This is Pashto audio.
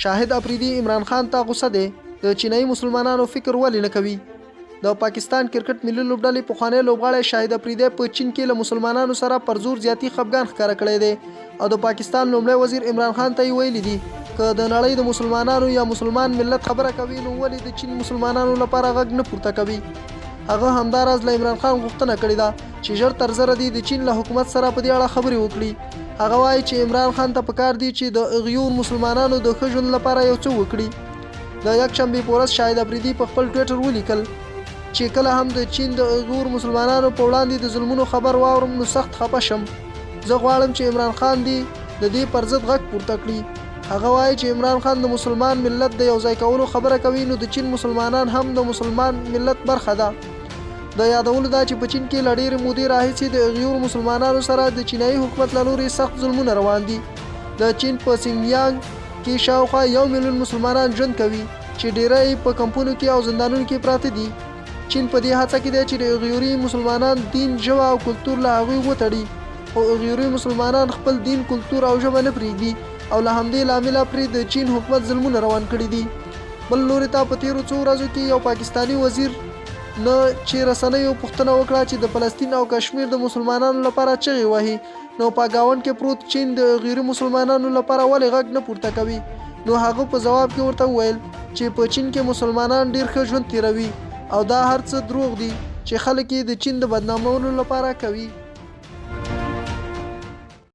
شاهد افریدي عمران خان ته غوسه دی د چینایي مسلمانانو فکر ولې نه کوي. د پاکستان کرکټ ملي لوبډلې پخوانی لوبغاړی شاهد افریدي په چین کې له مسلمانانو سره پر زور زیاتی خفګان ښکاره کړی دی او د پاکستان لومړی وزیر عمران خان ته ویلي دي که د نړۍ د مسلمانانو یا مسلمان ملت خبره کوي نو ولې د چین مسلمانانو لپاره غږ نه پورته کوي. هغه همداراز له عمران خان غوښتنه کړې ده چې ژر تر ژره د چین له حکومت سره په دې اړه خبرې وکړي. هغه وایي چې عمران خان ته پکار دی چې د غیور مسلمانانو د ښه ژوند لپاره یو څه وکړي. د یکشنبې په ورځ شاهد افریدي په خپل ټویټر ولیکل چې کله هم د چین د غیور مسلمانانو په وړاندې د ظلمونو خبر واورم نو سخت خفه شم. زه غواړم چې عمران خان دی د دې پر ضد غږ پورته کړي. هغه وایي چې عمران خان د مسلمان ملت د یو ځای کولو خبره کوي نو د چین مسلمانان هم د مسلمان ملت برخه ده. د یادولو دا چې په چین کې له ډېرې مودې راهیسې د غیور مسلمانانو سره د چینایي حکومت له لوري سخت ظلمونه روان دي. د چین په سینګیانګ کې شاوخوا 1 میلیون مسلمانان ژوند کوي چې ډېری په کمپونو کې او زندانونو کې پراته دي. چین په دې هڅه کې دی چې د غیوري مسلمانان دین، ژبه او کلتور له هغوی وتړي خو غیوري مسلمانان خپل دین، کلتور او ژبه نه پرېږدي او له همدې لامله پرې د چین حکومت ظلمونه روان کړي دي. بل لوري ته په تیرو څو ورځو کې یو پاکستانی وزیر نه چې رسنیو پوښتنه وکړه چې د فلسطین او کشمیر د مسلمانانو لپاره چغې وهي نو په ګاونډ کې پروت چین د غیري مسلمانانو لپاره ولې غږ نه پورته کوي. نو هغه په جواب کې ورته وویل چې په چین کې مسلمانان ډیر ښه ژوند تیروي او دا هر څه دروغ دي چې خلک یې د چین د بدنامولو لپاره کوي.